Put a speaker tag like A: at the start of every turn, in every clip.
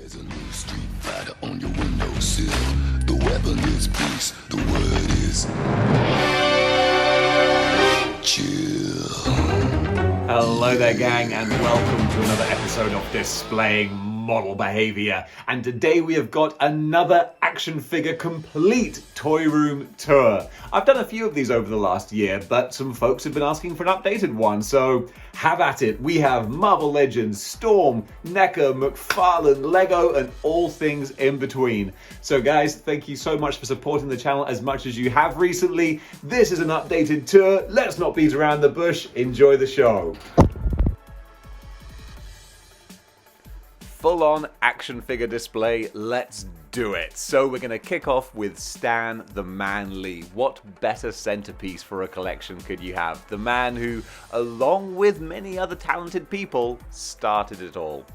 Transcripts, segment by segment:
A: There's a new street fighter on your windowsill. The weapon is peace. The word is chill.
B: Hello there, gang, and welcome to another episode of Displaying Model Behaviour. And today we have got another action figure complete toy room tour. I've done a few of these over the last year, but some folks have been asking for an updated one, so have at it. We have Marvel Legends, Storm, NECA, McFarlane, Lego, and all things in between. So guys, thank you so much for supporting the channel as much as you have recently. This is an updated tour. Let's not beat around the bush. Enjoy the show. Full-on action figure display, let's do it. So we're going to kick off with Stan the Man Lee. What better centerpiece for a collection could you have? The man who, along with many other talented people, started it all.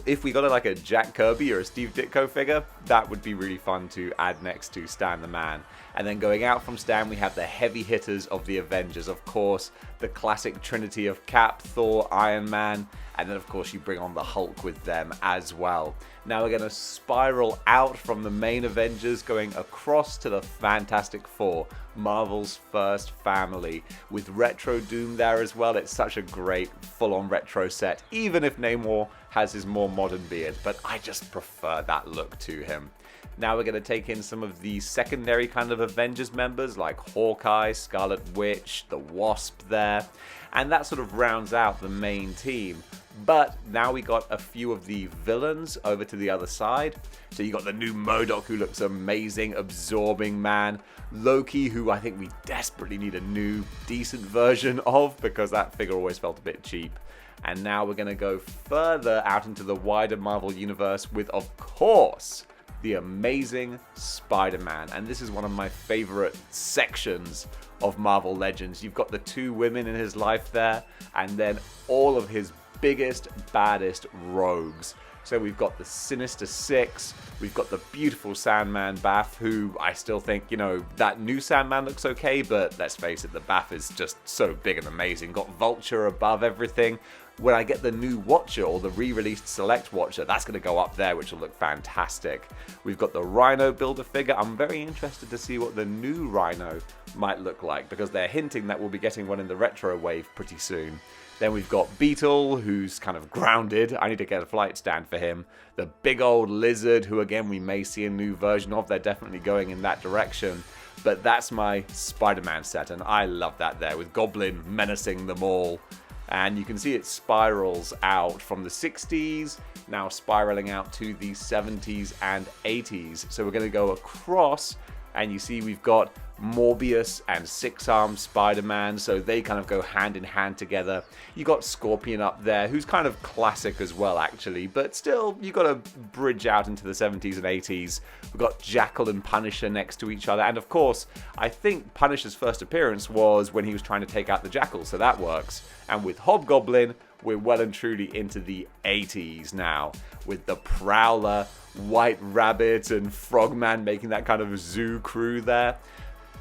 B: If we got like a Jack Kirby or a Steve Ditko figure, that would be really fun to add next to Stan the Man. And then going out from Stan, we have the heavy hitters of the Avengers. Of course, the classic trinity of Cap, Thor, Iron Man, and then of course you bring on the Hulk with them as well. Now we're going to spiral out from the main Avengers, going across to the Fantastic Four, Marvel's first family, with Retro Doom there as well. It's such a great full-on retro set, even if Namor has his more modern beard, but I just prefer that look to him. Now we're going to take in some of the secondary kind of Avengers members like Hawkeye, Scarlet Witch, the Wasp there, and that sort of rounds out the main team. But now we got a few of the villains over to the other side. So you got the new MODOK, who looks amazing, Absorbing Man, Loki, who I think we desperately need a new decent version of because that figure always felt a bit cheap. And now we're going to go further out into the wider Marvel universe with, of course, the amazing Spider-Man. And this is one of my favorite sections of Marvel Legends. You've got the two women in his life there, and then all of his biggest, baddest rogues. So we've got the Sinister Six, we've got the beautiful Sandman Baff, who I still think, you know, that new Sandman looks okay, but let's face it, the Baff is just so big and amazing. Got Vulture above everything. When I get the new Watcher, or the re-released Select Watcher, that's going to go up there, which will look fantastic. We've got the Rhino Build-A-Figure. I'm very interested to see what the new Rhino might look like, because they're hinting that we'll be getting one in the retro wave pretty soon. Then we've got Beetle, who's kind of grounded. I need to get a flight stand for him. The big old Lizard, who again we may see a new version of. They're definitely going in that direction. But that's my Spider-Man set, and I love that there, with Goblin menacing them all. And you can see it spirals out from the 60s, now spiraling out to the 70s and 80s. So we're going to go across, and you see we've got Morbius and Six-Armed Spider-Man, so they kind of go hand in hand together. You got Scorpion up there, who's kind of classic as well, actually, but still, you got to bridge out into the 70s and 80s. We've got Jackal and Punisher next to each other, and of course, I think Punisher's first appearance was when he was trying to take out the Jackal, so that works. And with Hobgoblin, we're well and truly into the 80s now, with the Prowler, White Rabbit, and Frogman making that kind of zoo crew there.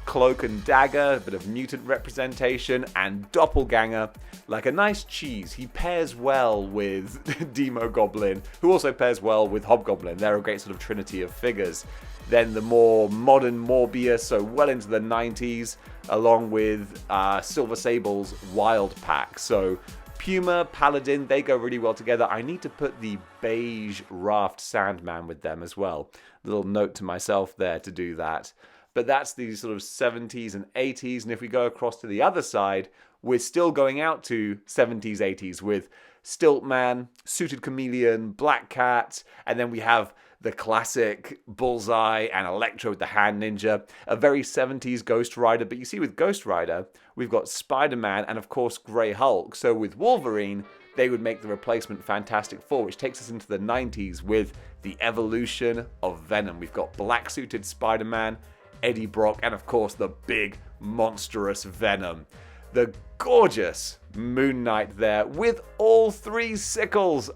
B: Cloak and Dagger, a bit of mutant representation, and Doppelganger, like a nice cheese. He pairs well with Demo Goblin, who also pairs well with Hobgoblin. They're a great sort of trinity of figures. Then the more modern Morbius, so well into the 90s, along with Silver Sable's Wild Pack. So Puma, Paladin, they go really well together. I need to put the beige Raft Sandman with them as well. Little note to myself there to do that. But that's the sort of 70s and 80s. And if we go across to the other side, we're still going out to 70s, 80s with Stiltman, Suited Chameleon, Black Cat, and then we have the classic Bullseye and Electro with the Hand Ninja, a very 70s Ghost Rider. But you see with Ghost Rider, we've got Spider-Man and of course Grey Hulk. So with Wolverine, they would make the replacement Fantastic Four, which takes us into the 90s with the evolution of Venom. We've got black-suited Spider-Man, Eddie Brock, and of course the big monstrous Venom. The gorgeous Moon Knight there with all three sickles.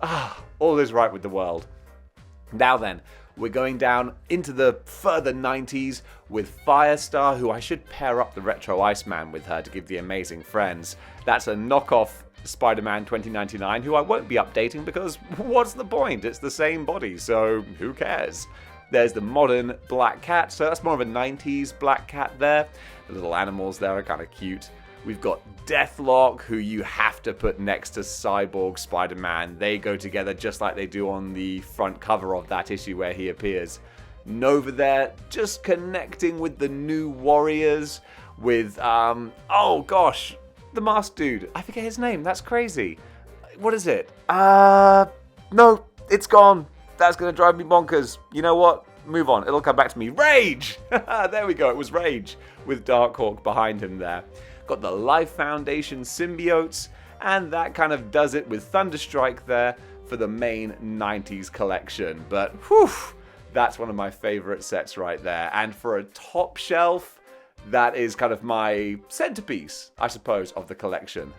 B: All is right with the world. Now then, we're going down into the further 90s with Firestar, who I should pair up the Retro Iceman with her to give the amazing friends. That's a knockoff Spider-Man 2099, who I won't be updating because what's the point? It's the same body, so who cares? There's the modern Black Cat, so that's more of a 90s Black Cat there. The little animals there are kind of cute. We've got Deathlock, who you have to put next to Cyborg Spider-Man. They go together just like they do on the front cover of that issue where he appears. Nova there, just connecting with the New Warriors, with, oh gosh, the masked dude. I forget his name, that's crazy. What is it? No, it's gone. That's going to drive me bonkers. You know what? Move on. It'll come back to me. Rage! There we go. It was Rage with Darkhawk behind him there. Got the Life Foundation symbiotes, and that kind of does it with Thunderstrike there for the main 90s collection. But, whew, that's one of my favorite sets right there. And for a top shelf, that is kind of my centerpiece, I suppose, of the collection.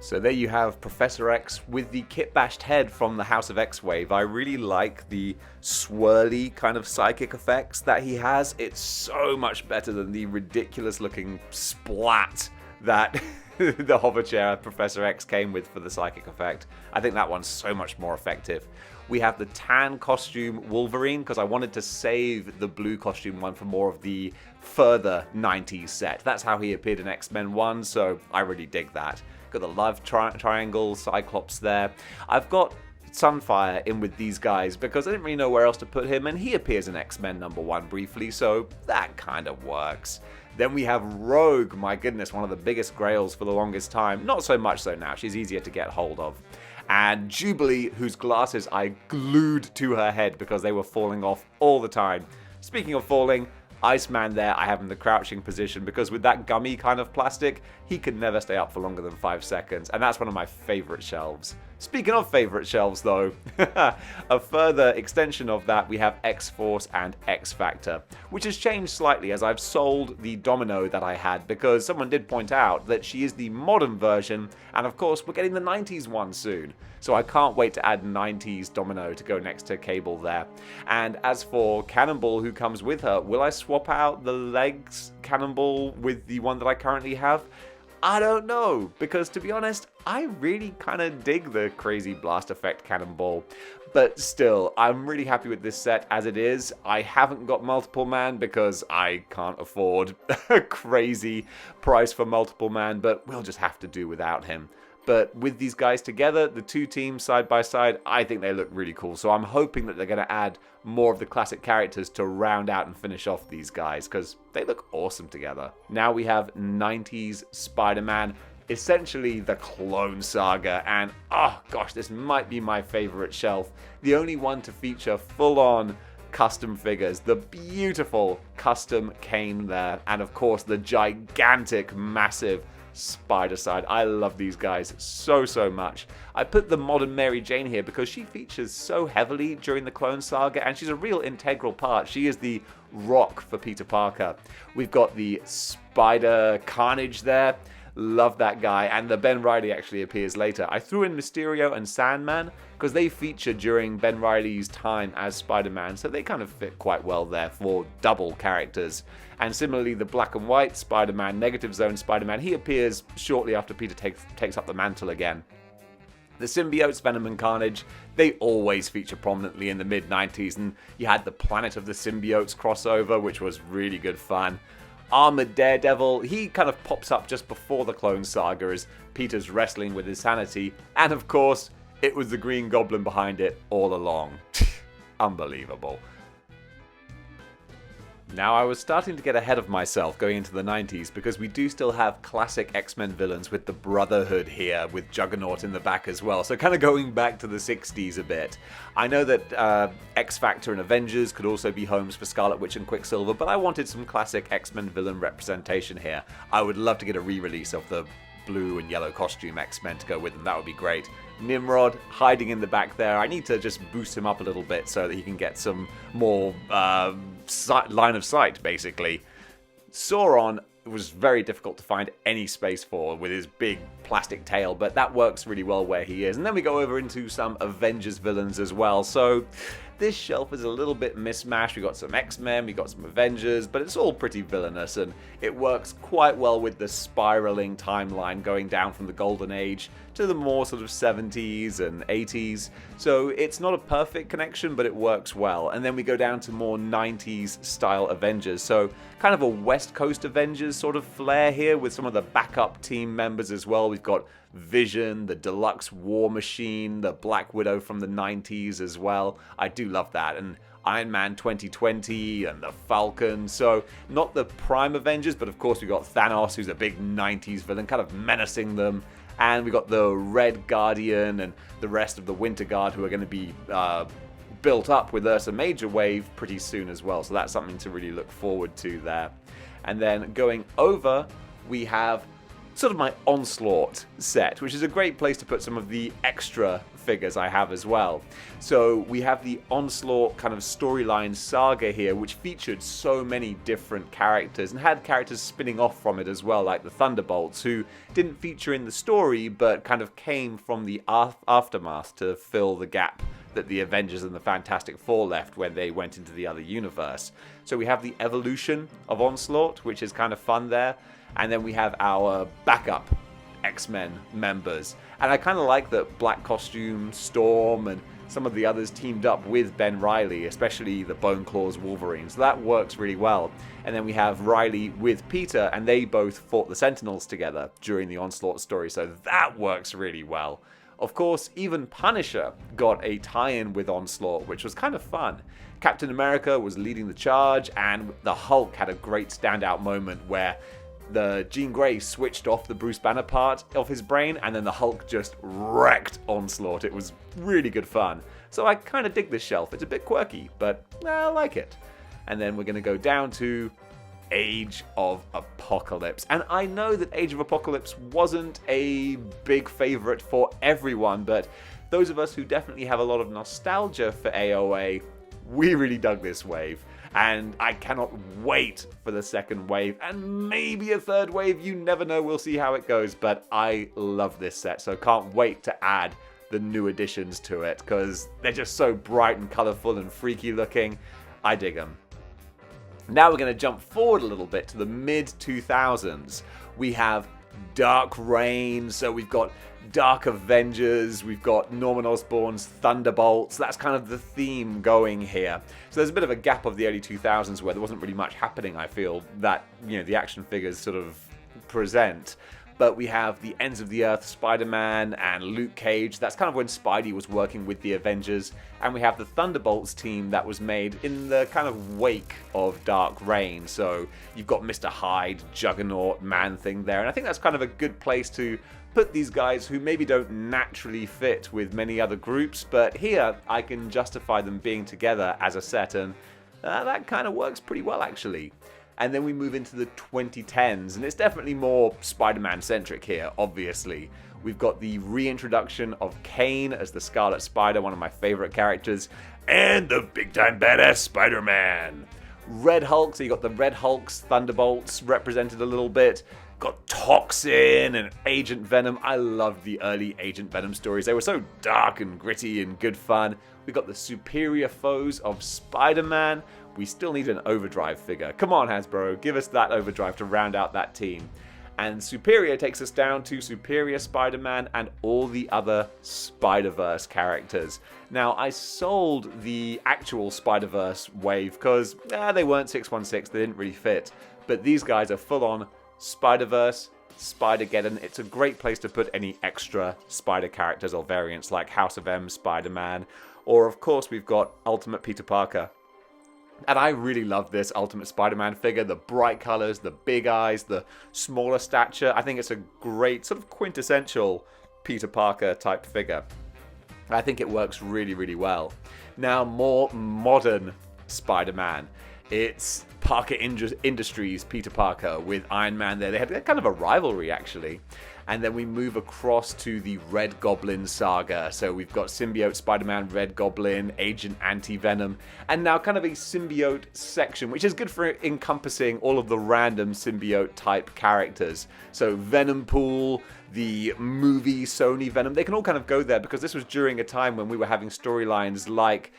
B: So there you have Professor X with the kit-bashed head from the House of X-Wave. I really like the swirly kind of psychic effects that he has. It's so much better than the ridiculous-looking splat that the hover chair Professor X came with for the psychic effect. I think that one's so much more effective. We have the tan costume Wolverine, because I wanted to save the blue costume one for more of the further 90s set. That's how he appeared in X-Men 1, so I really dig that. Got the love triangle Cyclops there. I've got Sunfire in with these guys because I didn't really know where else to put him, and he appears in X-Men #1 briefly, so that kind of works. Then we have Rogue, my goodness, one of the biggest grails for the longest time. Not so much so now, she's easier to get hold of. And Jubilee, whose glasses I glued to her head because they were falling off all the time. Speaking of falling, Iceman there, I have in the crouching position because with that gummy kind of plastic, he could never stay up for longer than 5 seconds, and that's one of my favorite shelves. Speaking of favorite shelves though, a further extension of that, we have X-Force and X-Factor, which has changed slightly as I've sold the Domino that I had because someone did point out that she is the modern version, and of course we're getting the 90s one soon. So I can't wait to add 90s Domino to go next to Cable there. And as for Cannonball, who comes with her, will I swap out the legs Cannonball with the one that I currently have? I don't know, because to be honest, I really kind of dig the crazy blast effect Cannonball. But still, I'm really happy with this set as it is. I haven't got Multiple Man because I can't afford a crazy price for Multiple Man, but we'll just have to do without him. But with these guys together, the two teams side by side, I think they look really cool. So I'm hoping that they're going to add more of the classic characters to round out and finish off these guys because they look awesome together. Now we have 90s Spider-Man, essentially the Clone Saga, and oh gosh, this might be my favorite shelf. The only one to feature full-on custom figures, the beautiful custom Kane there, and of course the gigantic, massive Spider-Side. I love these guys so much. I put the modern Mary Jane here because she features so heavily during the Clone Saga and she's a real integral part. She is the rock for Peter Parker. We've got the Spider Carnage there. Love that guy, and the Ben Reilly actually appears later. I threw in Mysterio and Sandman because they feature during Ben Reilly's time as Spider-Man, so they kind of fit quite well there for double characters. And similarly, the black and white Spider-Man, Negative Zone Spider-Man, he appears shortly after Peter takes up the mantle again. The symbiotes, Venom and Carnage, they always feature prominently in the mid-90s, and you had the Planet of the Symbiotes crossover, which was really good fun. Armored Daredevil, he kind of pops up just before the Clone Saga as Peter's wrestling with his sanity, and of course, it was the Green Goblin behind it all along. Unbelievable. Now, I was starting to get ahead of myself going into the 90s because we do still have classic X-Men villains with the Brotherhood here, with Juggernaut in the back as well, so kind of going back to the 60s a bit. I know that X-Factor and Avengers could also be homes for Scarlet Witch and Quicksilver, but I wanted some classic X-Men villain representation here. I would love to get a re-release of the blue and yellow costume X-Men to go with them, that would be great. Nimrod hiding in the back there. I need to just boost him up a little bit so that he can get some more line of sight, basically. Sauron was very difficult to find any space for with his big plastic tail, but that works really well where he is. And then we go over into some Avengers villains as well, so this shelf is a little bit mismatched. We got some X-Men, we got some Avengers, but it's all pretty villainous, and it works quite well with the spiraling timeline going down from the Golden Age to the more sort of 70s and 80s. So it's not a perfect connection, but it works well. And then we go down to more 90s style Avengers. So kind of a West Coast Avengers sort of flair here with some of the backup team members as well. We've got Vision, the Deluxe War Machine, the Black Widow from the 90s as well. I do love that. And Iron Man 2020 and the Falcon. So not the prime Avengers, but of course we got Thanos, who's a big 90s villain, kind of menacing them. And we got the Red Guardian and the rest of the Winter Guard, who are going to be built up with Ursa Major wave pretty soon as well. So that's something to really look forward to there. And then going over, we have sort of my Onslaught set, which is a great place to put some of the extra figures I have as well. So we have the Onslaught kind of storyline saga here, which featured so many different characters and had characters spinning off from it as well, like the Thunderbolts, who didn't feature in the story but kind of came from the aftermath to fill the gap that the Avengers and the Fantastic Four left when they went into the other universe. So we have the evolution of Onslaught, which is kind of fun there. And then we have our backup X-Men members. And I kind of like that Black Costume, Storm, and some of the others teamed up with Ben Reilly, especially the Bone Claws Wolverine. So that works really well. And then we have Reilly with Peter, and they both fought the Sentinels together during the Onslaught story. So that works really well. Of course, even Punisher got a tie-in with Onslaught, which was kind of fun. Captain America was leading the charge, and the Hulk had a great standout moment where the Jean Grey switched off the Bruce Banner part of his brain, and then the Hulk just wrecked Onslaught. It was really good fun. So I kind of dig this shelf. It's a bit quirky, but I like it. And then we're going to go down to Age of Apocalypse. And I know that Age of Apocalypse wasn't a big favorite for everyone, but those of us who definitely have a lot of nostalgia for AOA, we really dug this wave. And I cannot wait for the second wave, and maybe a third wave. You never know, we'll see how it goes, but I love this set, so can't wait to add the new additions to it, because they're just so bright and colourful and freaky looking. I dig them. Now we're going to jump forward a little bit to the mid-2000s. We have Dark Reign, so we've got Dark Avengers, we've got Norman Osborn's Thunderbolts. That's kind of the theme going here. So there's a bit of a gap of the early 2000s where there wasn't really much happening, I feel, that, the action figures sort of present. But we have the Ends of the Earth Spider-Man and Luke Cage. That's kind of when Spidey was working with the Avengers. And we have the Thunderbolts team that was made in the kind of wake of Dark Reign. So you've got Mr. Hyde, Juggernaut, Man-Thing there. And I think that's kind of a good place to put these guys who maybe don't naturally fit with many other groups. But here, I can justify them being together as a set. And that kind of works pretty well, actually. And then we move into the 2010s, and it's definitely more Spider-Man centric here, obviously. We've got the reintroduction of Kane as the Scarlet Spider, one of my favorite characters, and the big-time badass Spider-Man. Red Hulk, so you got the Red Hulk's Thunderbolts represented a little bit. Got Toxin and Agent Venom. I love the early Agent Venom stories. They were so dark and gritty and good fun. We got the superior foes of Spider-Man. We still need an Overdrive figure. Come on, Hasbro, give us that Overdrive to round out that team. And Superior takes us down to Superior Spider-Man and all the other Spider-Verse characters. Now, I sold the actual Spider-Verse wave because they weren't 616, they didn't really fit. But these guys are full-on Spider-Verse, Spider-Geddon. It's a great place to put any extra Spider characters or variants like House of M Spider-Man. Or, of course, we've got Ultimate Peter Parker. And I really love this Ultimate Spider-Man figure. The bright colors, the big eyes, the smaller stature. I think it's a great sort of quintessential Peter Parker type figure. I think it works really, really well. Now, more modern Spider-Man. It's Parker Industries Peter Parker with Iron Man there. They had kind of a rivalry, actually. And then we move across to the Red Goblin saga. So we've got Symbiote Spider-Man, Red Goblin, Agent Anti-Venom, and now kind of a symbiote section, which is good for encompassing all of the random symbiote type characters. So Venom Pool, the movie Sony Venom, they can all kind of go there because this was during a time when we were having storylines like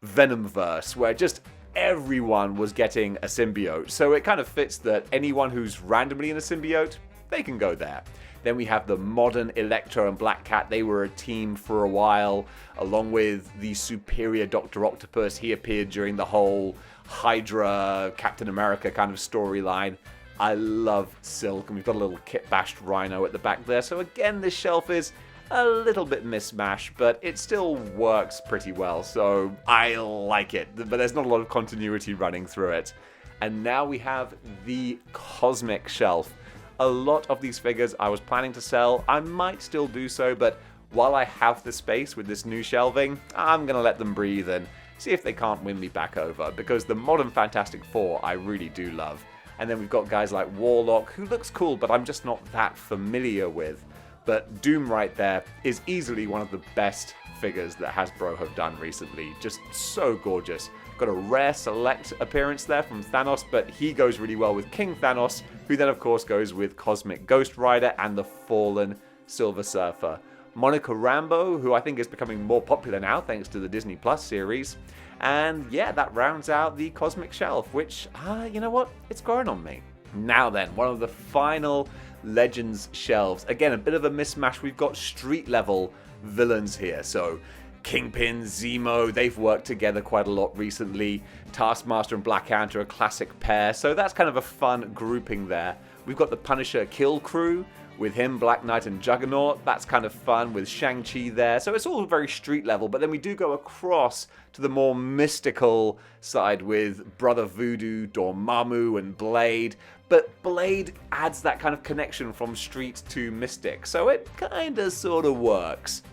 B: Venomverse, where just everyone was getting a symbiote. So it kind of fits that anyone who's randomly in a symbiote, they can go there. Then we have the modern Electro and Black Cat. They were a team for a while, along with the superior Dr. Octopus. He appeared during the whole Hydra, Captain America kind of storyline. I love Silk, and we've got a little kit-bashed Rhino at the back there. So again, this shelf is a little bit mismatched, but it still works pretty well. So I like it, but there's not a lot of continuity running through it. And now we have the Cosmic Shelf. A lot of these figures I was planning to sell. I might still do so, but while I have the space with this new shelving, I'm going to let them breathe and see if they can't win me back over, because the modern Fantastic Four I really do love. And then we've got guys like Warlock, who looks cool, but I'm just not that familiar with. But Doom right there is easily one of the best figures that Hasbro have done recently. Just so gorgeous. Got a rare select appearance there from Thanos, but he goes really well with King Thanos, who then of course goes with Cosmic Ghost Rider and the Fallen Silver Surfer. Monica Rambeau, who I think is becoming more popular now thanks to the Disney Plus series. And yeah, that rounds out the Cosmic Shelf, which, you know what? It's growing on me. Now then, one of the final Legends shelves. Again, a bit of a mismatch. We've got street level villains here. So Kingpin, Zemo, they've worked together quite a lot recently. Taskmaster and Black Ant are a classic pair, so that's kind of a fun grouping there. We've got the Punisher Kill Crew, with him, Black Knight and Juggernaut. That's kind of fun with Shang-Chi there. So it's all very street level, but then we do go across to the more mystical side with Brother Voodoo, Dormammu, and Blade. But Blade adds that kind of connection from street to mystic, so it kind of sort of works.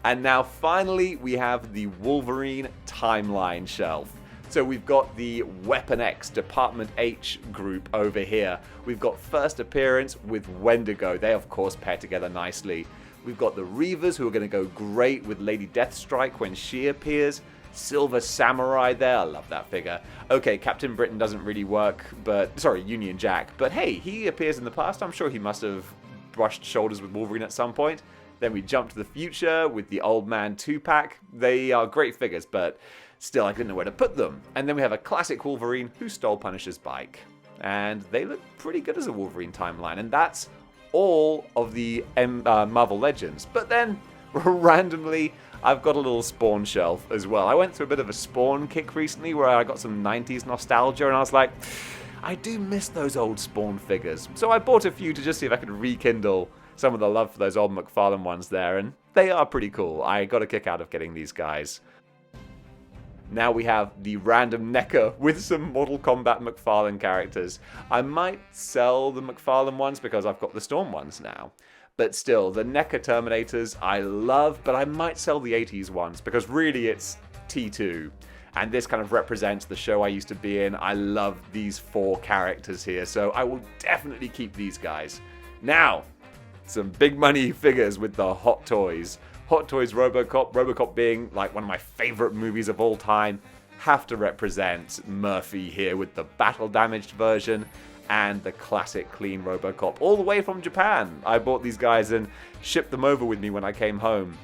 B: And now finally, we have the Wolverine Timeline shelf. So we've got the Weapon X Department H group over here. We've got first appearance with Wendigo. They, of course, pair together nicely. We've got the Reavers, who are going to go great with Lady Deathstrike when she appears. Silver Samurai there. I love that figure. Okay, Captain Britain doesn't really work, but... Sorry, Union Jack. But hey, he appears in the past. I'm sure he must have brushed shoulders with Wolverine at some point. Then we jump to the future with the Old Man 2-pack. They are great figures, but... still, I didn't know where to put them. And then we have a classic Wolverine who stole Punisher's bike. And they look pretty good as a Wolverine timeline. And that's all of the Marvel Legends. But then, randomly, I've got a little Spawn shelf as well. I went through a bit of a Spawn kick recently where I got some 90s nostalgia. And I was like, I do miss those old Spawn figures. So I bought a few to just see if I could rekindle some of the love for those old McFarlane ones there. And they are pretty cool. I got a kick out of getting these guys. Now we have the random NECA with some Mortal Kombat McFarlane characters. I might sell the McFarlane ones because I've got the Storm ones now. But still, the NECA Terminators I love, but I might sell the 80s ones because really it's T2. And this kind of represents the show I used to be in. I love these 4 characters here, so I will definitely keep these guys. Now, some big money figures with the Hot Toys. Hot Toys RoboCop being like one of my favorite movies of all time, have to represent Murphy here with the battle damaged version and the classic clean RoboCop all the way from Japan. I bought these guys and shipped them over with me when I came home.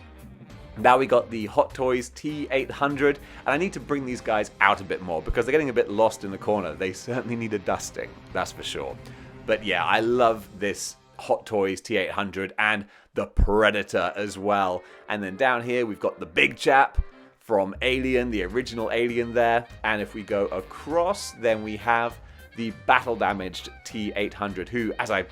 B: Now we got the Hot Toys T800, and I need to bring these guys out a bit more because they're getting a bit lost in the corner. They certainly need a dusting, that's for sure. But yeah, I love this Hot Toys T800 and the Predator as well. And then down here we've got the big chap from Alien, the original Alien there. And if we go across, then we have the battle damaged T800, who, as I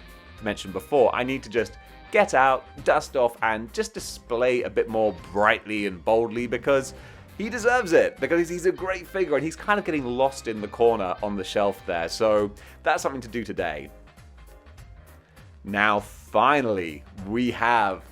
B: mentioned before, I need to just get out, dust off, and just display a bit more brightly and boldly because he deserves it, because he's a great figure and he's kind of getting lost in the corner on the shelf there. So that's something to do today. Now, finally, we have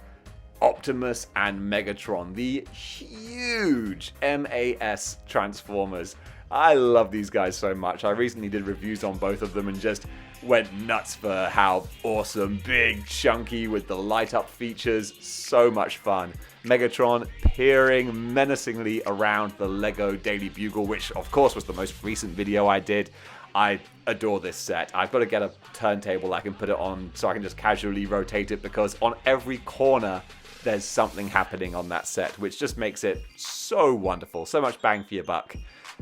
B: Optimus and Megatron, the huge MAS Transformers. I love these guys so much. I recently did reviews on both of them and just went nuts for how awesome, big, chunky with the light-up features. So much fun. Megatron peering menacingly around the Lego Daily Bugle, which, of course, was the most recent video I did. I adore this set. I've got to get a turntable I can put it on so I can just casually rotate it because on every corner there's something happening on that set, which just makes it so wonderful. So much bang for your buck.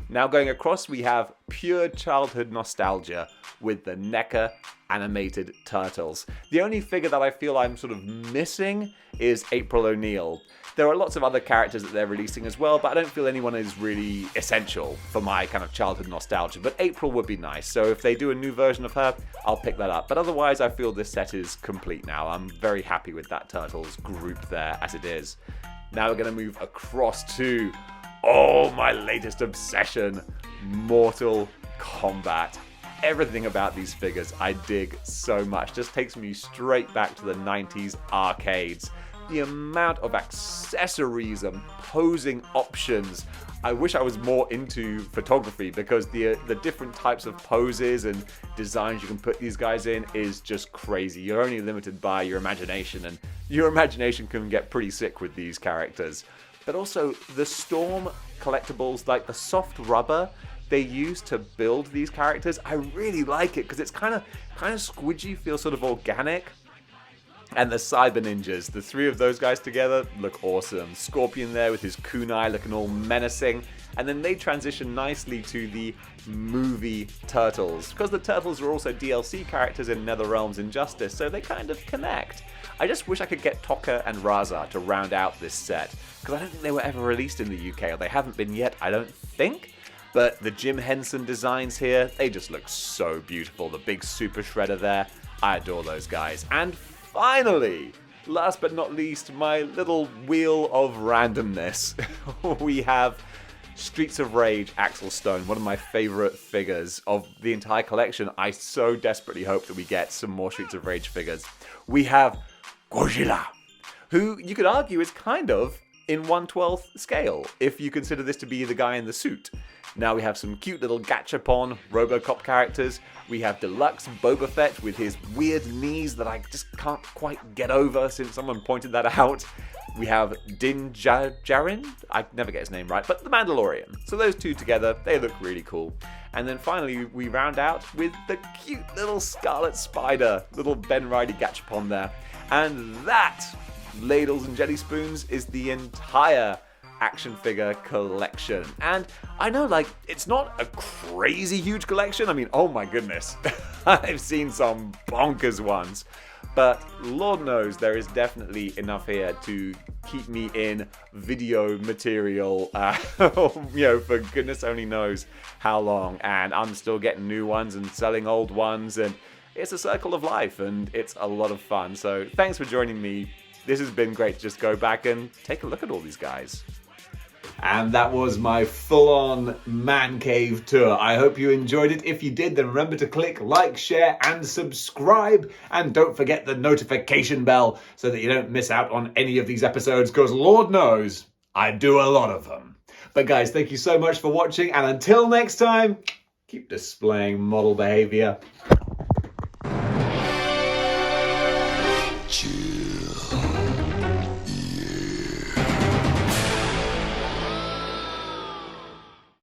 B: Now going across, we have pure childhood nostalgia with the NECA animated turtles. The only figure that I feel I'm sort of missing is April O'Neil. There are lots of other characters that they're releasing as well, but I don't feel anyone is really essential for my kind of childhood nostalgia. But April would be nice, so if they do a new version of her, I'll pick that up. But otherwise, I feel this set is complete now. I'm very happy with that Turtles group there as it is. Now we're going to move across to, oh, my latest obsession, Mortal Kombat. Everything about these figures I dig so much. Just takes me straight back to the 90s arcades. The amount of accessories and posing options. I wish I was more into photography because the different types of poses and designs you can put these guys in is just crazy. You're only limited by your imagination, and your imagination can get pretty sick with these characters. But also the Storm collectibles, like the soft rubber they use to build these characters, I really like it because it's kind of squidgy, feels sort of organic. And the Cyber Ninjas, the three of those guys together look awesome. Scorpion there with his kunai looking all menacing. And then they transition nicely to the movie Turtles, because the Turtles are also DLC characters in NetherRealm's Injustice, so they kind of connect. I just wish I could get Tokka and Raza to round out this set, because I don't think they were ever released in the UK, or they haven't been yet, I don't think. But the Jim Henson designs here, they just look so beautiful. The big Super Shredder there, I adore those guys. And finally, last but not least, my little wheel of randomness. We have Streets of Rage Axel Stone, one of my favorite figures of the entire collection. I so desperately hope that we get some more Streets of Rage figures. We have Godzilla, who you could argue is kind of in 1/12 scale, if you consider this to be the guy in the suit. Now we have some cute little Gachapon Robocop characters. We have Deluxe Boba Fett with his weird knees that I just can't quite get over since someone pointed that out. We have Din Djarin, I never get his name right, but the Mandalorian. So those two together, they look really cool. And then finally we round out with the cute little Scarlet Spider, little Ben Riley Gachapon there. And that, ladles and jelly spoons, is the entire action figure collection. And I know, like, it's not a crazy huge collection. I mean, oh my goodness, I've seen some bonkers ones, but Lord knows there is definitely enough here to keep me in video material, for goodness only knows how long. And I'm still getting new ones and selling old ones, and it's a circle of life, and it's a lot of fun. So thanks for joining me. This has been great to just go back and take a look at all these guys. And that was my full-on man cave tour. I hope you enjoyed it. If you did, then remember to click like, share, and subscribe. And don't forget the notification bell so that you don't miss out on any of these episodes, because Lord knows I do a lot of them. But guys, thank you so much for watching, and until next time, keep displaying model behavior.